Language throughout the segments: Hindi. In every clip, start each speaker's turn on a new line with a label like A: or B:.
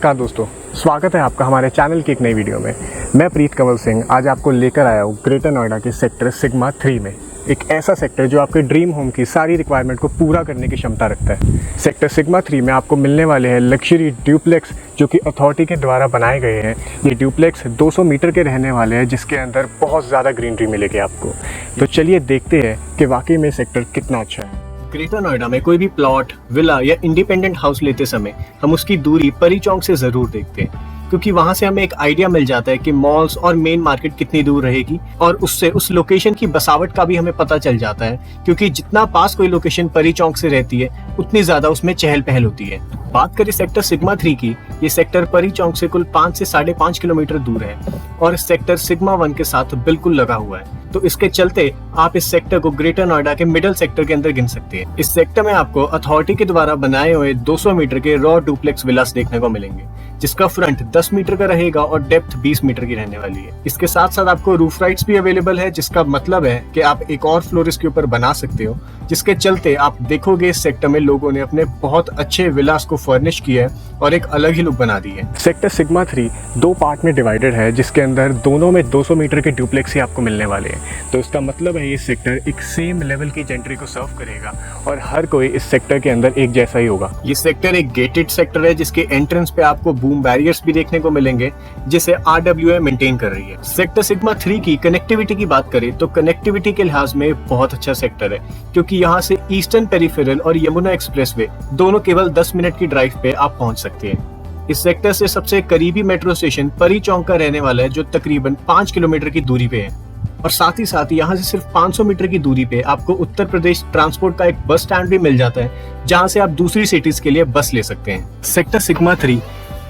A: नमस्कार दोस्तों, स्वागत है आपका हमारे चैनल की एक नई वीडियो में। मैं प्रीत कंवल सिंह आज आपको लेकर आया हूँ ग्रेटर नोएडा के सेक्टर सिग्मा 3 में। एक ऐसा सेक्टर जो आपके ड्रीम होम की सारी रिक्वायरमेंट को पूरा करने की क्षमता रखता है। सेक्टर सिग्मा 3 में आपको मिलने वाले हैं लग्जरी ड्यूप्लेक्स जो कि अथॉरिटी के द्वारा बनाए गए हैं। ये ड्यूप्लेक्स 200 मीटर के रहने वाले हैं, जिसके अंदर बहुत ज़्यादा ग्रीनरी मिलेगी आपको। तो चलिए देखते हैं कि वाकई में सेक्टर कितना अच्छा है।
B: ग्रेटर नोएडा में कोई भी प्लॉट, विला या इंडिपेंडेंट हाउस लेते समय हम उसकी दूरी परी चौक से जरूर देखते हैं, क्योंकि वहां से हमें एक आइडिया मिल जाता है कि मॉल्स और मेन मार्केट कितनी दूर रहेगी, और उससे उस लोकेशन की बसावट का भी हमें पता चल जाता है, क्योंकि जितना पास कोई लोकेशन परी चौक से रहती है उतनी ज्यादा उसमें चहल पहल होती है। बात करें सेक्टर सिग्मा 3 की, ये सेक्टर परी चौक से कुल 5 से 5.5 किलोमीटर दूर है और सेक्टर सिग्मा 1 के साथ बिल्कुल लगा हुआ है। तो इसके चलते आप इस सेक्टर को ग्रेटर नोएडा के मिडिल सेक्टर के अंदर गिन सकते हैं। इस सेक्टर में आपको अथॉरिटी के द्वारा बनाए हुए 200 मीटर के रॉ डुप्लेक्स विलास देखने को मिलेंगे, जिसका फ्रंट 10 मीटर का रहेगा और डेप्थ 20 मीटर की रहने वाली है। इसके साथ साथ आपको रूफ राइट्स भी अवेलेबल है, जिसका मतलब है कि आप एक और फ्लोर इसके ऊपर बना सकते हो, जिसके चलते आप देखोगे इस सेक्टर में लोगों ने अपने बहुत अच्छे विलास को फर्निश किया है और एक अलग ही लुक बना दी है।
A: सेक्टर सिग्मा 3 दो पार्ट में डिवाइडेड है, जिसके अंदर दोनों में 200 मीटर के ड्यूप्लेक्स ही आपको मिलने वाले हैं। तो इसका मतलब है ये सेक्टर एक सेम लेवल की जेंट्री को सर्व करेगा और हर कोई इस सेक्टर के अंदर एक जैसा ही होगा।
B: ये सेक्टर एक गेटेड सेक्टर है, जिसके एंट्रेंस पे आपको बूम बैरियर्स भी देखने को मिलेंगे, जिसे RWA मेंटेन कर रही है। सेक्टर सिग्मा 3 की कनेक्टिविटी की बात करें तो कनेक्टिविटी के लिहाज में बहुत अच्छा सेक्टर है, क्योंकि यहाँ से ईस्टर्न पेरिफेरल और यमुना एक्सप्रेसवे दोनों केवल 10 मिनट की ड्राइव पे आप पहुंच सकते हैं। इस सेक्टर से सबसे करीबी मेट्रो स्टेशन परी चौक का रहने वाला है, जो तकरीबन 5 किलोमीटर की दूरी पे है, और साथ ही साथ यहाँ से सिर्फ 500 मीटर की दूरी पे आपको उत्तर प्रदेश ट्रांसपोर्ट का एक बस स्टैंड भी मिल जाता है, जहाँ से आप दूसरी सिटीज के लिए बस ले सकते हैं। सेक्टर सिग्मा 3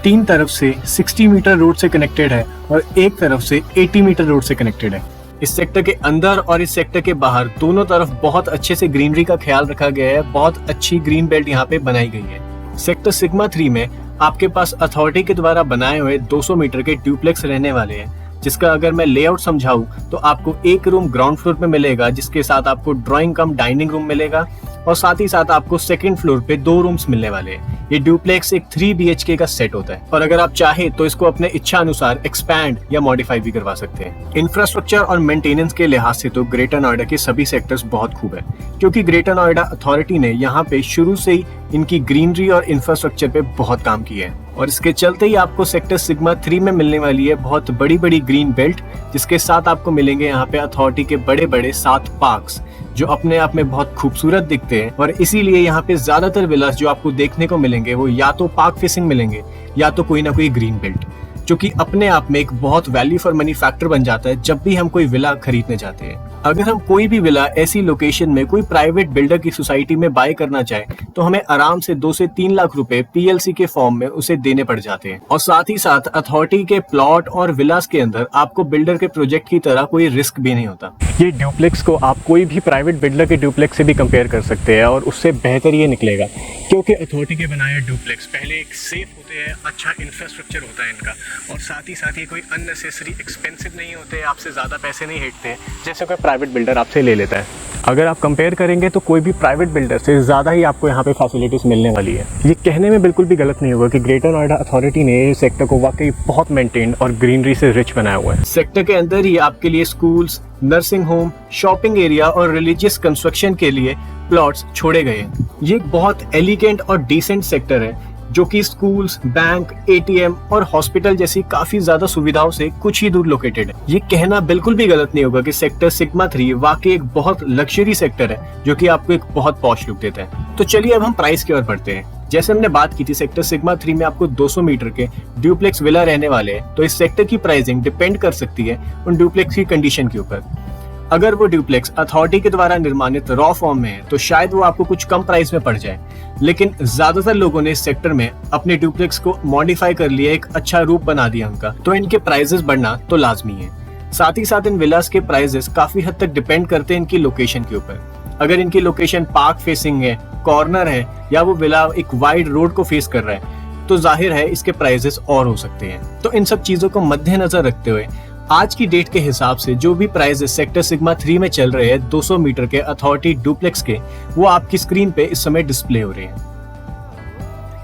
B: तीन तरफ से 60 मीटर रोड से कनेक्टेड है और एक तरफ से 80 मीटर रोड से कनेक्टेड है। इस सेक्टर के अंदर और इस सेक्टर के बाहर दोनों तरफ बहुत अच्छे से ग्रीनरी का ख्याल रखा गया है। बहुत अच्छी ग्रीन बेल्ट यहाँ पे बनाई गई है। सेक्टर सिग्मा 3 में आपके पास अथॉरिटी के द्वारा बनाए हुए 200 मीटर के ड्यूप्लेक्स रहने वाले हैं, जिसका अगर मैं लेआउट समझाऊं तो आपको एक रूम ग्राउंड फ्लोर पे मिलेगा, जिसके साथ आपको ड्राइंग कम डाइनिंग रूम मिलेगा, और साथ ही साथ आपको सेकंड फ्लोर पे 2 रूम्स मिलने वाले हैं। ये ड्यूप्लेक्स एक 3 BHK का सेट होता है, और अगर आप चाहे तो इसको अपने इच्छा अनुसार एक्सपैंड या मॉडिफाई भी करवा सकते हैं। इंफ्रास्ट्रक्चर और मेंटेनेंस के लिहाज से तो ग्रेटर नोएडा के सभी सेक्टर्स बहुत खूब है, क्योंकि ग्रेटर नोएडा अथॉरिटी ने यहाँ पे शुरू से ही इनकी ग्रीनरी और इंफ्रास्ट्रक्चर पे बहुत काम किया है, और इसके चलते ही आपको सेक्टर सिग्मा 3 में मिलने वाली है बहुत बड़ी बड़ी ग्रीन बेल्ट, जिसके साथ आपको मिलेंगे यहाँ पे अथॉरिटी के बड़े बड़े 7 पार्क्स, जो अपने आप में बहुत खूबसूरत दिखते हैं। और इसीलिए यहाँ पे ज्यादातर विलास जो आपको देखने को मिलेंगे वो या तो पार्क फेसिंग मिलेंगे या तो कोई ना कोई ग्रीन बेल्ट, जो कि अपने आप में एक बहुत वैल्यू फॉर मनी फैक्टर बन जाता है जब भी हम कोई विला खरीदने जाते हैं। अगर हम कोई भी विला ऐसी लोकेशन में कोई प्राइवेट बिल्डर की सोसाइटी में बाय करना चाहे तो हमें आराम से 2 से 3 लाख रुपए PLC के फॉर्म में उसे देने पड़ जाते हैं, और साथ ही साथ अथॉरिटी के प्लॉट और विलास के अंदर आपको बिल्डर के प्रोजेक्ट की तरह कोई रिस्क भी नहीं होता।
A: ये ड्यूप्लेक्स को आप कोई भी प्राइवेट बिल्डर के ड्यूप्लेक्स से भी कंपेयर कर सकते हैं, और उससे बेहतर ये निकलेगा, क्योंकि अथॉरिटी के बनाए ड्यूप्लेक्स पहले एक सेफ होते हैं, अच्छा इंफ्रास्ट्रक्चर होता है इनका, और साथ ही साथ ये कोई अननेसेसरी एक्सपेंसिव नहीं होते, आपसे ज़्यादा पैसे नहीं हेटते जैसे कोई प्राइवेट बिल्डर आपसे ले लेता है। अगर आप कंपेयर करेंगे तो कोई भी प्राइवेट बिल्डर से ज़्यादा ही आपको यहाँ पे फैसिलिटीज़ मिलने वाली है। ये कहने में बिल्कुल भी गलत नहीं होगा कि ग्रेटर नोएडा अथॉरिटी ने इस सेक्टर को वाकई बहुत मेंटेन और ग्रीनरी से रिच बनाया हुआ है।
B: सेक्टर के अंदर ही आपके लिए schools, nursing home, shopping area और रिलीजियस कंस्ट्रक्शन के लिए प्लॉट्स छोड़े गए हैं। ये एक बहुत एलिगेंट और डिसेंट सेक्टर है, जो कि स्कूल्स, बैंक, ATM और हॉस्पिटल जैसी काफी ज्यादा सुविधाओं से कुछ ही दूर लोकेटेड है। ये कहना बिल्कुल भी गलत नहीं होगा कि सेक्टर सिग्मा 3 वाकई एक बहुत लग्जरी सेक्टर है, जो कि आपको एक बहुत पॉश लुक देता है। तो चलिए अब हम प्राइस की ओर बढ़ते हैं। जैसे हमने बात की थी सेक्टर सिग्मा 3 में आपको 200 मीटर के ड्यूप्लेक्स विला रहने वाले हैं, तो इस सेक्टर की प्राइसिंग डिपेंड कर सकती है उन ड्यूप्लेक्स की कंडीशन के ऊपर। अगर वो ड्यूप्लेक्स अथॉरिटी के द्वारा निर्माणित रॉ फॉर्म में है तो शायद वो आपको कुछ कम प्राइस में पड़ जाए, लेकिन ज्यादातर लोगों ने इस सेक्टर में अपने ड्यूप्लेक्स को मॉडिफाई कर लिया, एक अच्छा रूप बना दिया उनका, तो इनके प्राइसेस बढ़ना तो लाजमी है। साथ ही साथ इन विलास के प्राइसेस काफी हद तक डिपेंड करते हैं इनकी लोकेशन के ऊपर। अगर इनकी लोकेशन पार्क फेसिंग है, कॉर्नर है, या वो विला एक वाइड रोड को फेस कर रहा है, तो जाहिर है इसके प्राइसेस और हो सकते हैं। तो इन सब चीजों को मद्देनजर रखते हुए आज की डेट के हिसाब से जो भी प्राइसेस सेक्टर सिग्मा 3 में चल रहे हैं 200 मीटर के अथॉरिटी डुप्लेक्स के, वो आपकी स्क्रीन पे इस समय डिस्प्ले हो रहे हैं।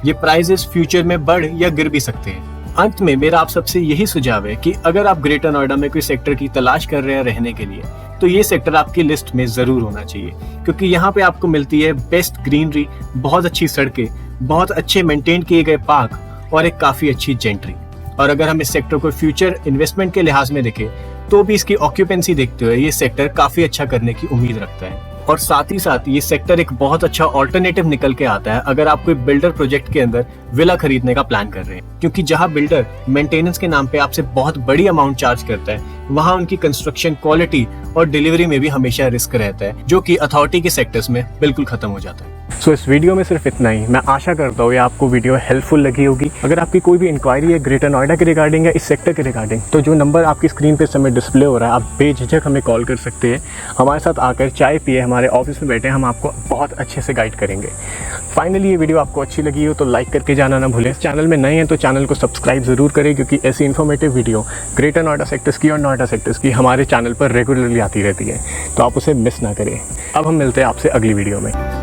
B: ये प्राइजेस फ्यूचर में बढ़ या गिर भी सकते हैं। अंत में मेरा आप सबसे यही सुझाव है कि अगर आप ग्रेटर नोएडा में कोई सेक्टर की तलाश कर रहे हैं रहने के लिए, तो ये सेक्टर आपकी लिस्ट में जरूर होना चाहिए, क्योंकि यहाँ पे आपको मिलती है बेस्ट ग्रीनरी, बहुत अच्छी सड़कें, बहुत अच्छे मेंटेन किए गए पार्क और एक काफी अच्छी जेंट्री। और अगर हम इस सेक्टर को फ्यूचर इन्वेस्टमेंट के लिहाज में देखें तो भी इसकी ऑक्यूपेंसी देखते हुए ये सेक्टर काफी अच्छा करने की उम्मीद रखता है। और साथ ही साथ ये सेक्टर एक बहुत अच्छा ऑल्टरनेटिव निकल के आता है अगर आप कोई बिल्डर प्रोजेक्ट के अंदर विला खरीदने का प्लान कर रहे हैं, क्योंकि जहां बिल्डर मेंटेनेंस के नाम पे आपसे बहुत बड़ी अमाउंट चार्ज करता है, वहां उनकी कंस्ट्रक्शन क्वालिटी और डिलीवरी में भी हमेशा रिस्क रहता है, जो कि अथॉरिटी के सेक्टर्स में बिल्कुल खत्म हो जाता है।
A: सो इस वीडियो में सिर्फ इतना ही। मैं आशा करता हूँ ये आपको वीडियो हेल्पफुल लगी होगी। अगर आपकी कोई भी इंक्वायरी है ग्रेटर नोएडा के रिगार्डिंग या इस सेक्टर के रिगार्डिंग, तो जो नंबर आपकी स्क्रीन पे समय डिस्प्ले हो रहा है, आप बेझिझक हमें कॉल कर सकते हैं। हमारे साथ आकर चाय पिए, हमारे ऑफिस में बैठे, हम आपको बहुत अच्छे से गाइड करेंगे। फाइनली ये वीडियो आपको अच्छी लगी हो तो लाइक करके जाना ना भूलें। चैनल में नए हैं तो चैनल को सब्सक्राइब ज़रूर करें, क्योंकि ऐसी informative video greater Noida sectors की और नोएडा सेक्टर्स की हमारे चैनल पर रेगुलरली आती रहती है, तो आप उसे मिस ना करें। अब हम मिलते हैं आपसे अगली वीडियो में।